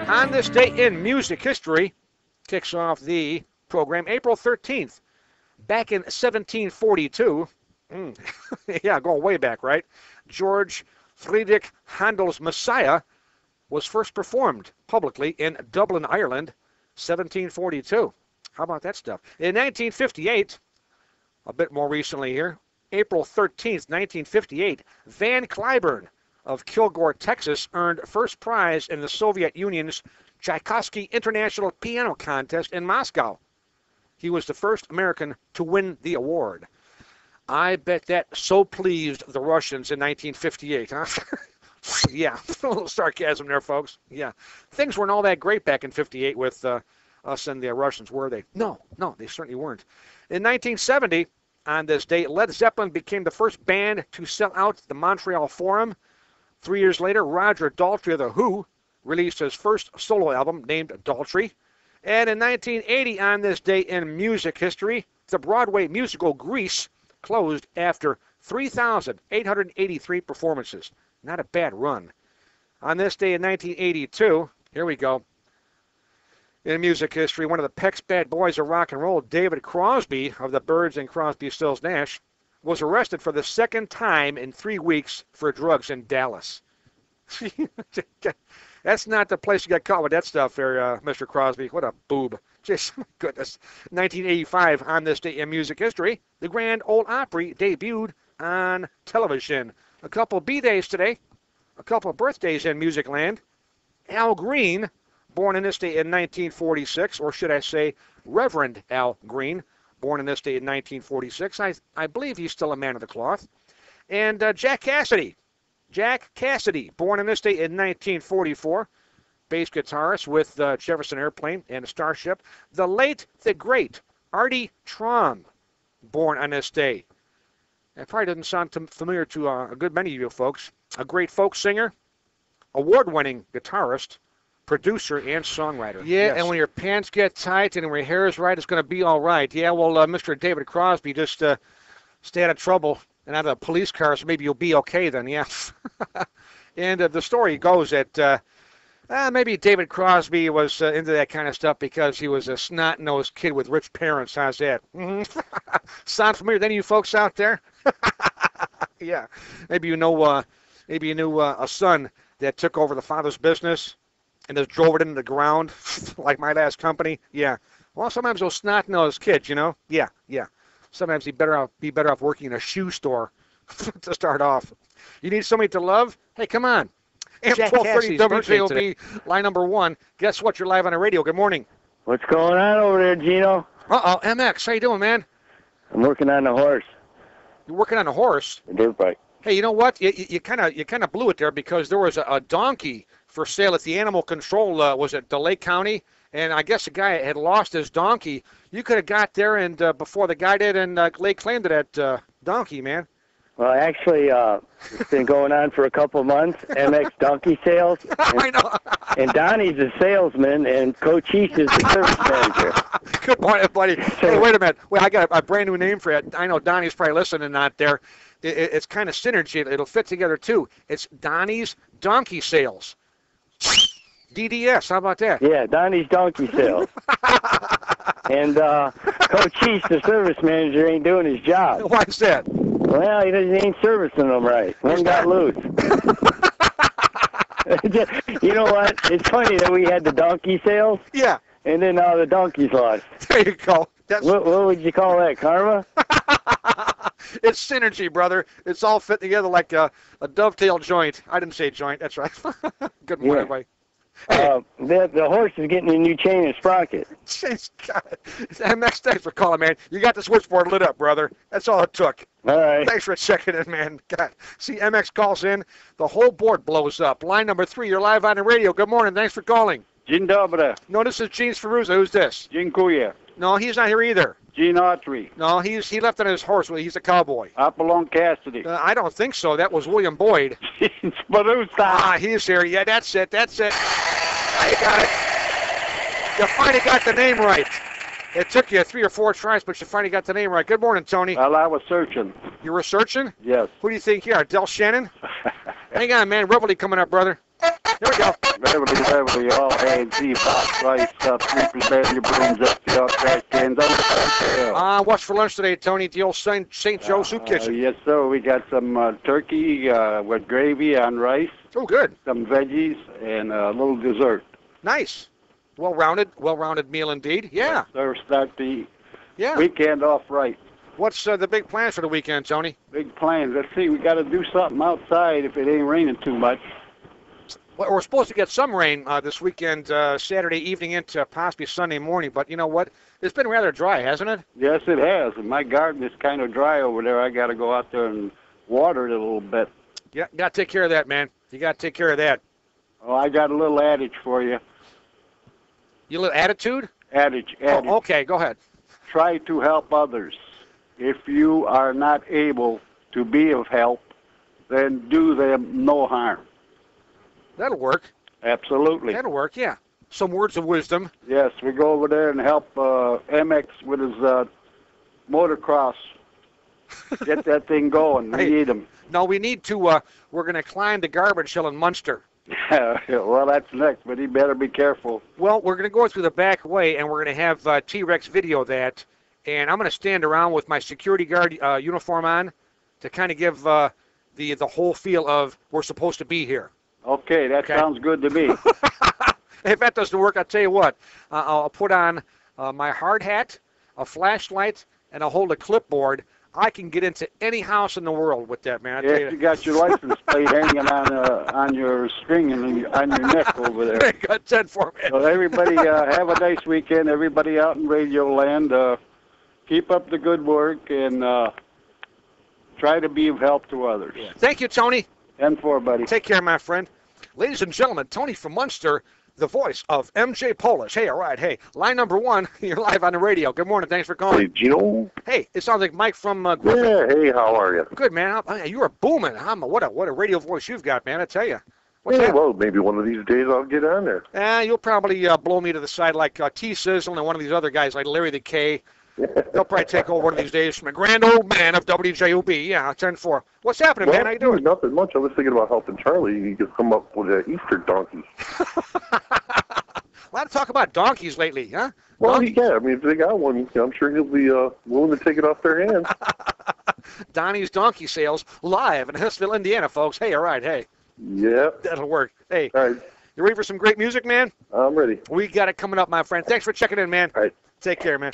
On this day in music history, kicks off the program April 13th. Back in 1742, yeah, going way back, right? George Friedrich Handel's Messiah was first performed publicly in Dublin, Ireland, 1742. How about that stuff? In 1958, a bit more recently here, April 13th, 1958, Van Cliburn of Kilgore, Texas, earned first prize in the Soviet Union's Tchaikovsky International Piano Contest in Moscow. He was the first American to win the award. I bet that so pleased the Russians in 1958, huh? Yeah, a little sarcasm there, folks. Yeah, things weren't all that great back in 58 with us and the Russians, were they? No, they certainly weren't. In 1970, on this date, Led Zeppelin became the first band to sell out the Montreal Forum. 3 years later, Roger Daltrey of The Who released his first solo album named Daltrey. And in 1980, on this day in music history, the Broadway musical Grease closed after 3,883 performances. Not a bad run. On this day in 1982, here we go. In music history, one of the Peck's bad boys of rock and roll, David Crosby of the Byrds and Crosby, Stills, Nash, was arrested for the second time in 3 weeks for drugs in Dallas. That's not the place you got caught with that stuff there, Mr. Crosby. What a boob. Just, my goodness. 1985, on this day in music history, the Grand Ole Opry debuted on television. A couple B-days today, a couple of birthdays in music land. Al Green, born in this day in 1946, or should I say Reverend Al Green, born in this day in 1946. I believe he's still a man of the cloth. And Jack Cassidy, born in this day in 1944, bass guitarist with Jefferson Airplane and Starship. The late, the great Artie Traum, born on this day. That probably doesn't sound familiar to a good many of you folks. A great folk singer, award-winning guitarist, producer, and songwriter. Yeah, yes. And when your pants get tight and when your hair is right, it's going to be all right. Yeah, well, Mr. David Crosby just stay out of trouble and out of a police car, so maybe you'll be okay then, yeah. And the story goes that maybe David Crosby was into that kind of stuff because he was a snot-nosed kid with rich parents. How's that? Sound familiar to any of you folks out there? Yeah. Maybe you know a son that took over the father's business and just drove it into the ground, like my last company. Yeah. Well, sometimes those snot-nosed kids, you know. Yeah. Sometimes he'd be better off working in a shoe store to start off. You need somebody to love? Hey, come on. AM 1230 WJOB, line number 1. Guess what? You're live on the radio. Good morning. What's going on over there, Geno? Uh-oh, MX. How you doing, man? I'm working on the horse. You're working on a horse? A dirt bike. Hey, you know what? You kind of blew it there because there was a donkey for sale at the animal control, was it DeLay County? And I guess the guy had lost his donkey. You could have got there and before the guy did and laid claim to that donkey, man. Well, actually, it's been going on for a couple months, MX Donkey Sales. And, I know. And Donnie's a salesman, and Coach East is the service manager. Good morning, buddy. Hey, wait a minute. Wait, I got a brand new name for it. I know Donnie's probably listening out there. It's kind of synergy. It'll fit together, too. It's Donnie's Donkey Sales. DDS, how about that? Yeah, Donnie's Donkey Sales. And Coach East, the service manager, ain't doing his job. Why is that? Well, he ain't servicing them right. One got loose. You know what? It's funny that we had the donkey sales. Yeah. And then the donkeys lost. There you go. What would you call that, karma? It's synergy, brother. It's all fit together like a dovetail joint. I didn't say joint. That's right. Good morning, everybody. Hey. The horse is getting a new chain and sprocket. Jeez, God. MX, thanks for calling, man. You got the switchboard lit up, brother. That's all it took. All right. Thanks for checking in, man. God. See, MX calls in. The whole board blows up. Line number 3, you're live on the radio. Good morning. Thanks for calling. Dzień dobry. No, this is Gene Sferruzza. Who's this? Dziękuję. No, he's not here either. Gene Autry. No, he left on his horse. He's a cowboy. Apollon Cassidy. I don't think so. That was William Boyd. Sparrowstar. He's here. Yeah, that's it. I got it. You finally got the name right. It took you 3 or 4 tries, but you finally got the name right. Good morning, Tony. Well, I was searching. You were searching? Yes. Who do you think you are, Del Shannon? Hang on, man. Reveille coming up, brother. Here we go. Beverly, all hands, see box rice, 3% your brains up the all trash cans. What's for lunch today, Tony, at the old St. Joe Soup Kitchen? Yes, sir. We got some turkey with gravy on rice. Oh, good. Some veggies and a little dessert. Nice. Well-rounded meal indeed. Yeah. Yes, sir, start the Yeah. weekend off right. What's the big plans for the weekend, Tony? Big plans. Let's see. We got to do something outside if it ain't raining too much. Well, we're supposed to get some rain this weekend, Saturday evening into possibly Sunday morning. But you know what? It's been rather dry, hasn't it? Yes, it has. And my garden is kind of dry over there. I got to go out there and water it a little bit. Yeah, you got to take care of that, man. You got to take care of that. Oh, I got a little adage for you. You little attitude? Adage. Oh, okay, go ahead. Try to help others. If you are not able to be of help, then do them no harm. That'll work. Absolutely. That'll work, yeah. Some words of wisdom. Yes, we go over there and help MX with his motocross. Get that thing going. We need him. No, we need to, we're going to climb the garbage hill in Munster. Well, that's next, but he better be careful. Well, we're going to go through the back way, and we're going to have T-Rex video that. And I'm going to stand around with my security guard uniform on to kind of give the whole feel of we're supposed to be here. Okay, that sounds good to me. If that doesn't work, I'll tell you what. I'll put on my hard hat, a flashlight, and I'll hold a clipboard. I can get into any house in the world with that, man. Yes, you got your license plate hanging on your string and on your neck over there. Got 10 for me. So everybody have a nice weekend. Everybody out in Radio Land, keep up the good work and try to be of help to others. Yeah. Thank you, Tony. 10-4, buddy. Take care, my friend. Ladies and gentlemen, Tony from Munster, the voice of MJ Polish. Hey, all right. Hey, line number one, you're live on the radio. Good morning. Thanks for calling. Hey, Geno. Hey, it sounds like Mike from Griffin. Yeah, hey, how are you? Good, man. You are booming. What a radio voice you've got, man. I tell you. What's Yeah, that? well, maybe one of these days I'll get on there. You'll probably blow me to the side like T-Sizzle and one of these other guys like Larry the K. They'll probably take over one of these days from a grand old man of WJOB. Yeah, 10-4. What's happening, man? How you doing? Nothing much. I was thinking about helping Charlie. He could come up with an Easter donkey. A lot of talk about donkeys lately, huh? Well, yeah. I mean, if they got one, I'm sure he'll be willing to take it off their hands. Donnie's Donkey Sales live in Hillsville, Indiana, folks. Hey, all right, hey. Yeah. That'll work. Hey, all right. You ready for some great music, man? I'm ready. We got it coming up, my friend. Thanks for checking in, man. All right. Take care, man.